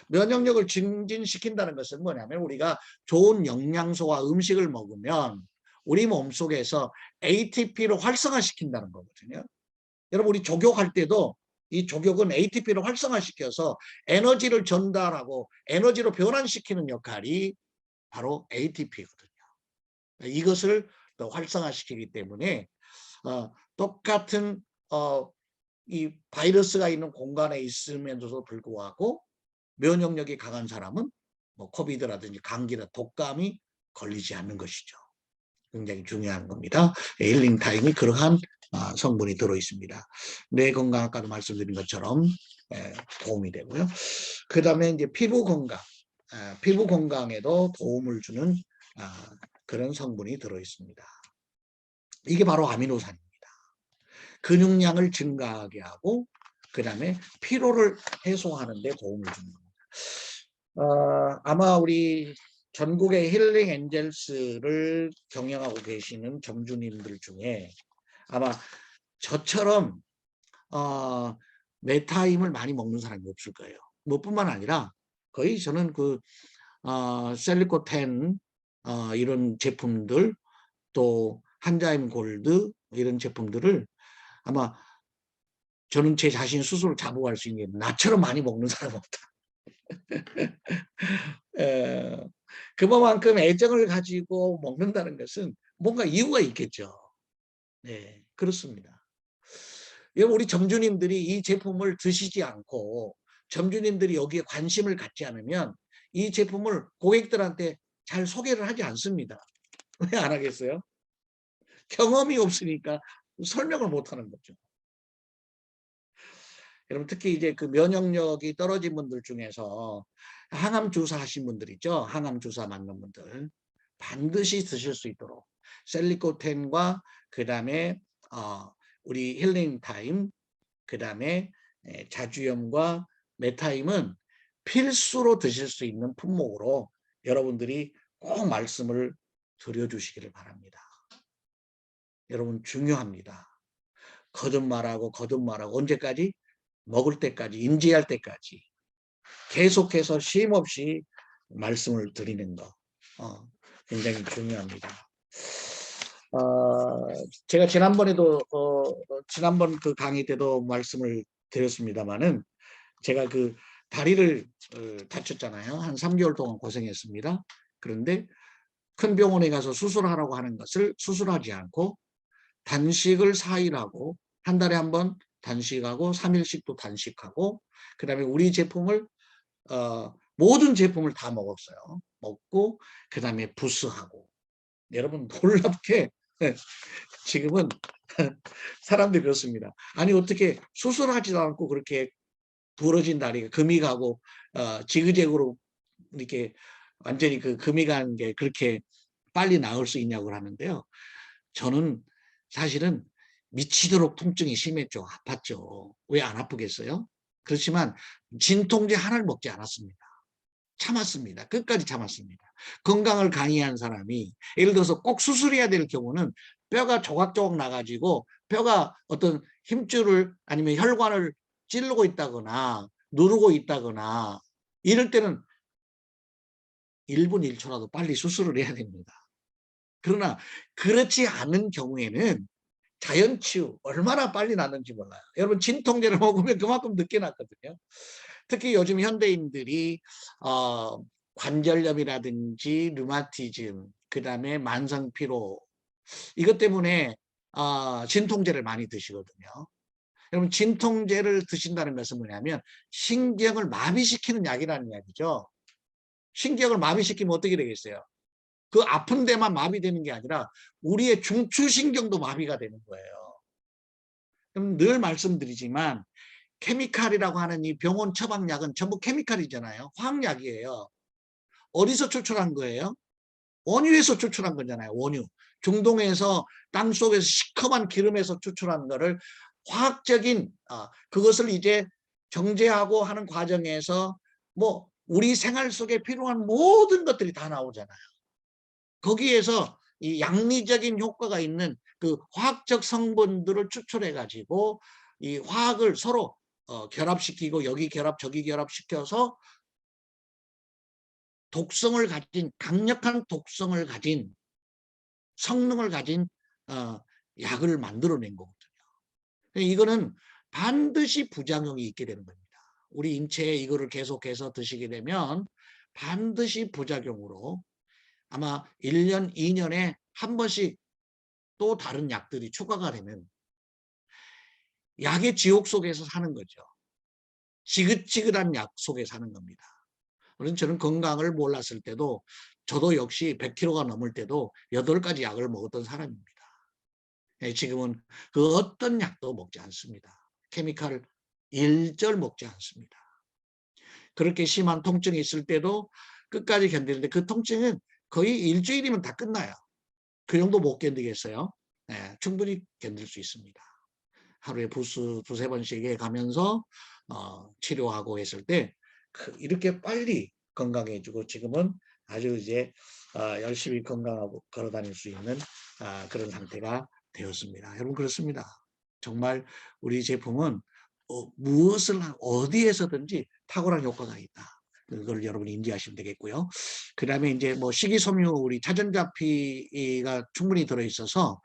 면역력을 증진시킨다는 것은 뭐냐면 우리가 좋은 영양소와 음식을 먹으면 우리 몸속에서 ATP를 활성화시킨다는 거거든요. 여러분 우리 족욕할 때도 이 족욕은 ATP를 활성화시켜서 에너지를 전달하고 에너지로 변환시키는 역할이 바로 ATP거든요. 이것을 더 활성화시키기 때문에 똑같은 이 바이러스가 있는 공간에 있으면서도 불구하고 면역력이 강한 사람은 뭐 코비드라든지 감기나 독감이 걸리지 않는 것이죠. 굉장히 중요한 겁니다. 힐링타임이 그러한 성분이 들어 있습니다. 뇌 건강 아까도 말씀드린 것처럼 도움이 되고요. 그 다음에 이제 피부 건강에도 도움을 주는 그런 성분이 들어 있습니다. 이게 바로 아미노산입니다. 근육량을 증가하게 하고 그다음에 피로를 해소하는 데 도움을 줍니다. 아마 우리 전국의 힐링 엔젤스를 경영하고 계시는 점주님들 중에 아마 저처럼 메타임을 많이 먹는 사람이 없을 거예요. 뭐뿐만 아니라 거의 저는 그 셀리코텐 이런 제품들, 또 한자임 골드 이런 제품들을 아마 저는 제 자신 스스로 자부할 수 있는 게 나처럼 많이 먹는 사람 없다. 그만큼 애정을 가지고 먹는다는 것은 뭔가 이유가 있겠죠. 네, 그렇습니다. 우리 점주님들이 이 제품을 드시지 않고 점주님들이 여기에 관심을 갖지 않으면 이 제품을 고객들한테 잘 소개를 하지 않습니다. 왜 안 하겠어요? 경험이 없으니까 설명을 못 하는 거죠. 여러분 특히 이제 그 면역력이 떨어진 분들 중에서 항암 주사 하신 분들 있죠. 항암 주사 맞는 분들 반드시 드실 수 있도록 셀리코텐과 그다음에 우리 힐링 타임, 그다음에 자주염과 메타임은 필수로 드실 수 있는 품목으로 여러분들이 꼭 말씀을 드려주시기를 바랍니다. 여러분 중요합니다. 거듭말하고 언제까지? 먹을 때까지, 인지할 때까지 계속해서 쉼없이 말씀을 드리는 거 굉장히 중요합니다. 제가 지난번에도 지난번 그 강의 때도 말씀을 드렸습니다마는 제가 그 다리를 다쳤잖아요. 한 3개월 동안 고생했습니다. 그런데 큰 병원에 가서 수술하라고 하는 것을 수술하지 않고 단식을 4일하고 한 달에 한 번 단식하고 3일씩도 단식하고 그다음에 우리 제품을 모든 제품을 다 먹었어요. 먹고 그다음에 부스하고 여러분 놀랍게 지금은 사람들이 그렇습니다. 아니 어떻게 수술하지도 않고 그렇게 부러진 다리가 금이 가고 지그재그로 이렇게 완전히 그 금이 간 게 그렇게 빨리 나을 수 있냐고 하는데요. 저는 사실은 미치도록 통증이 심했죠. 아팠죠. 왜 안 아프겠어요? 그렇지만 진통제 하나를 먹지 않았습니다. 참았습니다. 끝까지 참았습니다. 건강을 강의한 사람이 예를 들어서 꼭 수술해야 될 경우는 뼈가 조각조각 나가지고 뼈가 어떤 힘줄을 아니면 혈관을 찌르고 있다거나 누르고 있다거나 이럴 때는 1분 1초라도 빨리 수술을 해야 됩니다. 그러나 그렇지 않은 경우에는 자연치유 얼마나 빨리 나는지 몰라요. 여러분 진통제를 먹으면 그만큼 늦게 낫거든요. 특히 요즘 현대인들이 관절염이라든지 류마티즘, 그다음에 만성피로 이것 때문에 진통제를 많이 드시거든요. 여러분 진통제를 드신다는 것은 뭐냐면 신경을 마비시키는 약이라는 이야기죠. 신경을 마비시키면 어떻게 되겠어요? 그 아픈 데만 마비되는 게 아니라 우리의 중추신경도 마비가 되는 거예요. 그럼 늘 말씀드리지만 케미칼이라고 하는 이 병원 처방약은 전부 케미칼이잖아요. 화학약이에요. 어디서 추출한 거예요? 원유에서 추출한 거잖아요. 원유. 중동에서 땅속에서 시커먼 기름에서 추출한 거를 화학적인 그것을 이제 정제하고 하는 과정에서 뭐 우리 생활 속에 필요한 모든 것들이 다 나오잖아요. 거기에서 이 양리적인 효과가 있는 그 화학적 성분들을 추출해 가지고 이 화학을 서로 결합시키고 여기 결합 저기 결합시켜서 독성을 가진 강력한 독성을 가진 성능을 가진 약을 만들어낸 거거든요. 이거는 반드시 부작용이 있게 되는 겁니다. 우리 인체에 이거를 계속해서 드시게 되면 반드시 부작용으로 아마 1년, 2년에 한 번씩 또 다른 약들이 추가가 되면 약의 지옥 속에서 사는 거죠. 지긋지긋한 약 속에 사는 겁니다. 저는 건강을 몰랐을 때도 저도 역시 100kg가 넘을 때도 8가지 약을 먹었던 사람입니다. 지금은 그 어떤 약도 먹지 않습니다. 케미칼을 일절 먹지 않습니다. 그렇게 심한 통증이 있을 때도 끝까지 견디는데 그 통증은 거의 일주일이면 다 끝나요. 그 정도 못 견디겠어요? 네, 충분히 견딜 수 있습니다. 하루에 두세 번씩 해 가면서 치료하고 했을 때 이렇게 빨리 건강해지고 지금은 아주 이제 열심히 건강하고 걸어 다닐 수 있는 그런 상태가 되었습니다. 여러분 그렇습니다. 정말 우리 제품은 무엇을 어디에서든지 탁월한 효과가 있다. 그걸 여러분이 인지하시면 되겠고요. 그 다음에 이제 뭐 식이섬유 우리 차전자피가 충분히 들어있어서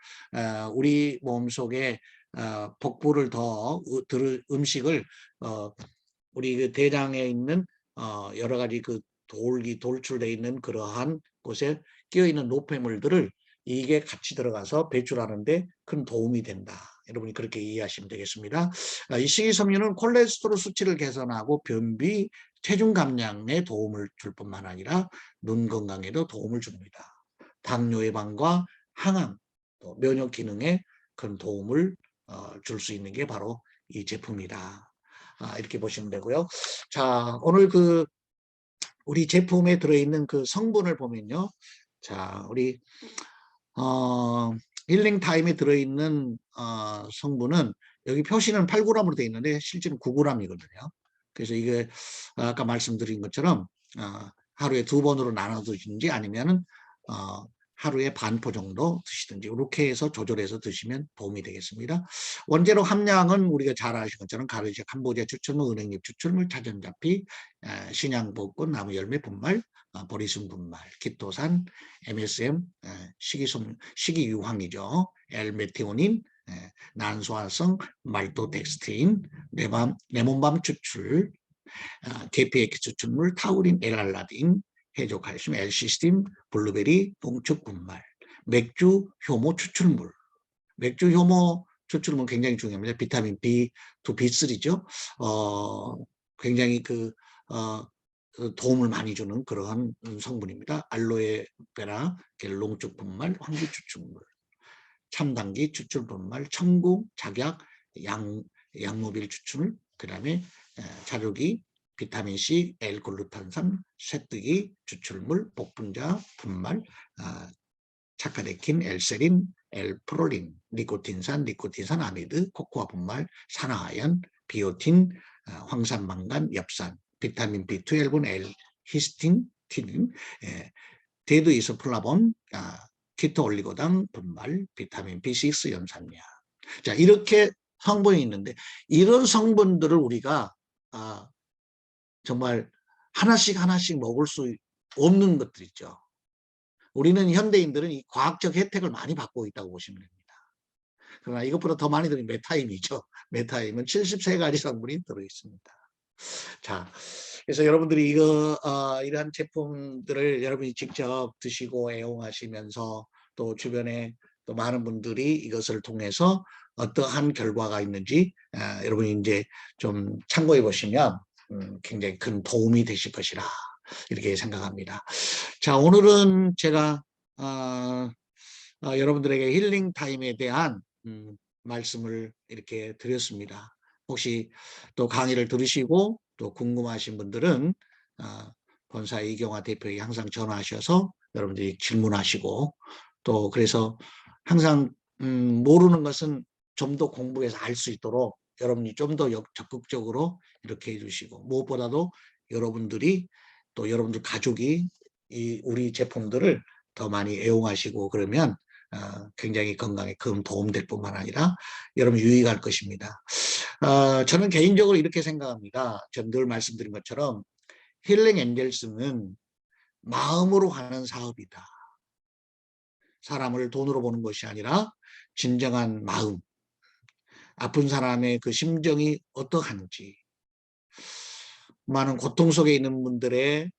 우리 몸속에 복부를 더 음식을 우리 그 대장에 있는 여러 가지 그 돌출되어 있는 그러한 곳에 끼어 있는 노폐물들을 이게 같이 들어가서 배출하는데 큰 도움이 된다. 여러분이 그렇게 이해하시면 되겠습니다. 이 식이섬유는 콜레스테롤 수치를 개선하고 변비, 체중 감량에 도움을 줄 뿐만 아니라 눈 건강에도 도움을 줍니다. 당뇨 예방과 항암, 또 면역 기능에 큰 도움을 줄 수 있는 게 바로 이 제품이다. 이렇게 보시면 되고요. 자, 오늘 우리 제품에 들어있는 그 성분을 보면요. 자, 우리 힐링 타임에 들어있는 성분은 여기 표시는 8g으로 되어 있는데 실제는 9g이거든요. 그래서 이게 아까 말씀드린 것처럼 하루에 2번으로 나눠 드시는지 아니면은 하루에 반포 정도 드시든지 이렇게 해서 조절해서 드시면 도움이 되겠습니다. 원재료 함량은 우리가 잘 아시는 것처럼 가르시아, 캄보디아 추출물, 은행잎 추출물, 차전자피, 신양복근, 나무열매 분말, 보리순 분말, 키토산, MSM, 식이유황이죠. 엘메티오닌, 난소화성, 말토덱스트린, 레몬밤 추출, 계피액 추출물, 타우린, 엘알라딘, 해조칼슘, L시스틴, 블루베리, 동축 분말, 맥주 효모 추출물. 맥주 효모 추출물 굉장히 중요합니다. 비타민 B2, B3죠. 굉장히 도움을 많이 주는 그러한 성분입니다. 알로에베라, 갤롱축 분말, 황기 추출물, 참당기 추출 분말, 청구, 작약, 양모빌 추출, 그 다음에 자료기, 비타민C, L글루탄산, 쇠뜨기, 추출물, 복분자, 분말, 차카데킨, L세린, L프롤린, 니코틴산, 아미드, 코코아 분말, 산화하연, 비오틴, 황산망간, 엽산, 비타민 B12은 L히스틴, 티닌, 데드이소플라본, 키토올리고당 분말, 비타민 B6 염산량. 자, 이렇게 성분이 있는데 이런 성분들을 우리가 정말 하나씩 먹을 수 없는 것들 있죠. 우리는 현대인들은 이 과학적 혜택을 많이 받고 있다고 보시면 됩니다. 그러나 이것보다 더 많이 들은 메타임이죠. 메타임은 73가지 성분이 들어있습니다. 자, 그래서 여러분들이 이러한 제품들을 여러분이 직접 드시고 애용하시면서 또 주변에 또 많은 분들이 이것을 통해서 어떠한 결과가 있는지 여러분이 이제 좀 참고해 보시면 굉장히 큰 도움이 되실 것이라 이렇게 생각합니다. 자, 오늘은 제가 여러분들에게 힐링 타임에 대한 말씀을 이렇게 드렸습니다. 혹시 또 강의를 들으시고 또 궁금하신 분들은 본사 이경화 대표에게 항상 전화하셔서 여러분들이 질문하시고 또 그래서 항상 모르는 것은 좀 더 공부해서 알 수 있도록 여러분이 좀 더 적극적으로 이렇게 해주시고 무엇보다도 여러분들이 또 여러분들 가족이 우리 제품들을 더 많이 애용하시고 그러면 굉장히 건강에 큰 도움될 뿐만 아니라 여러분 유익할 것입니다. 저는 개인적으로 이렇게 생각합니다. 전 늘 말씀드린 것처럼 힐링 엔젤스는 마음으로 하는 사업이다. 사람을 돈으로 보는 것이 아니라 진정한 마음, 아픈 사람의 그 심정이 어떠한지, 많은 고통 속에 있는 분들의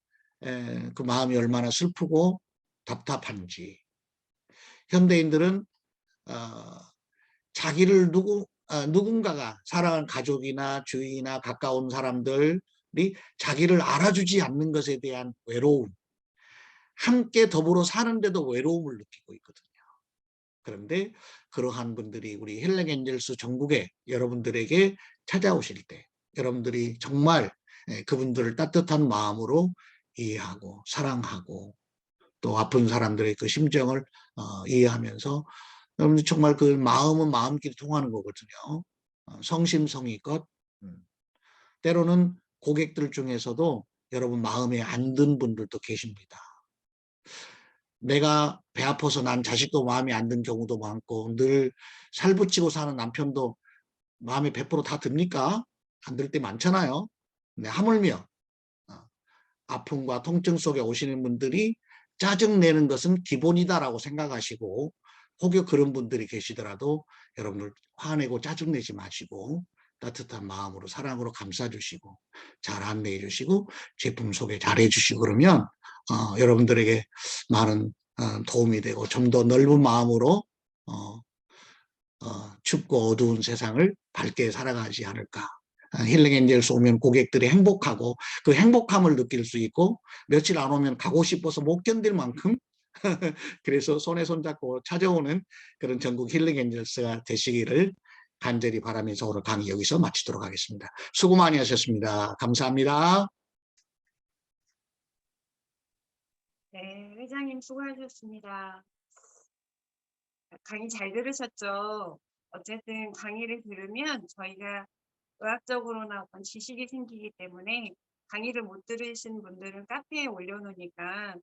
그 마음이 얼마나 슬프고 답답한지. 현대인들은 자기를 누군가가 사랑하는 가족이나 주위나 가까운 사람들이 자기를 알아주지 않는 것에 대한 외로움, 함께 더불어 사는데도 외로움을 느끼고 있거든요. 그런데 그러한 분들이 우리 힐링 엔젤스 전국에 여러분들에게 찾아오실 때 여러분들이 정말 그분들을 따뜻한 마음으로 이해하고 사랑하고 또 아픈 사람들의 그 심정을 이해하면서 여러분들 정말 그 마음은 마음끼리 통하는 거거든요. 성심성의껏 때로는 고객들 중에서도 여러분 마음에 안 든 분들도 계십니다. 내가 배 아파서 난 자식도 마음에 안 든 경우도 많고 늘 살붙이고 사는 남편도 마음에 100%다 듭니까? 안 들 때 많잖아요. 근데 하물며 아픔과 통증 속에 오시는 분들이 짜증내는 것은 기본이다라고 생각하시고 혹여 그런 분들이 계시더라도 여러분들 화내고 짜증내지 마시고 따뜻한 마음으로 사랑으로 감싸주시고 잘 안내해 주시고 제품 소개 잘 해주시고 그러면 여러분들에게 많은 도움이 되고 좀 더 넓은 마음으로 춥고 어두운 세상을 밝게 살아가지 않을까. 힐링엔젤스 오면 고객들이 행복하고 그 행복함을 느낄 수 있고 며칠 안 오면 가고 싶어서 못 견딜 만큼 그래서 손에 손잡고 찾아오는 그런 전국 힐링엔젤스가 되시기를 간절히 바라면서 오늘 강의 여기서 마치도록 하겠습니다. 수고 많이 하셨습니다. 감사합니다. 네, 회장님 수고하셨습니다. 강의 잘 들으셨죠? 어쨌든 강의를 들으면 저희가 의학적으로나 어떤 지식이 생기기 때문에 강의를 못 들으신 분들은 카페에 올려놓으니까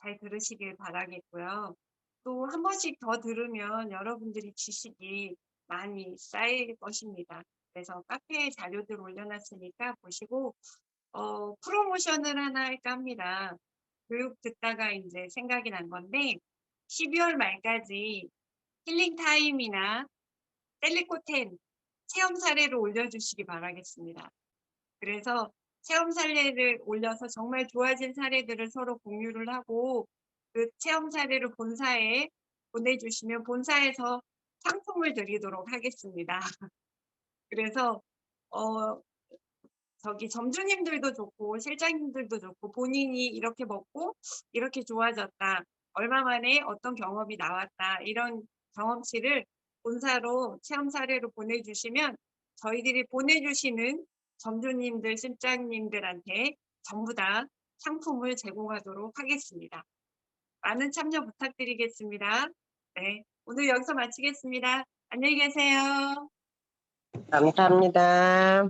잘 들으시길 바라겠고요. 또 한 번씩 더 들으면 여러분들이 지식이 많이 쌓일 것입니다. 그래서 카페에 자료들 올려놨으니까 보시고 프로모션을 하나 할까 합니다. 교육 듣다가 이제 생각이 난 건데 12월 말까지 힐링타임이나 셀리코텐 체험 사례를 올려주시기 바라겠습니다. 그래서 체험 사례를 올려서 정말 좋아진 사례들을 서로 공유를 하고 그 체험 사례를 본사에 보내주시면 본사에서 상품을 드리도록 하겠습니다. 그래서 저기 점주님들도 좋고 실장님들도 좋고 본인이 이렇게 먹고 이렇게 좋아졌다. 얼마 만에 어떤 경험이 나왔다. 이런 경험치를 본사로 체험 사례로 보내주시면 저희들이 보내주시는 점주님들, 실장님들한테 전부 다 상품을 제공하도록 하겠습니다. 많은 참여 부탁드리겠습니다. 네, 오늘 여기서 마치겠습니다. 안녕히 계세요. 감사합니다.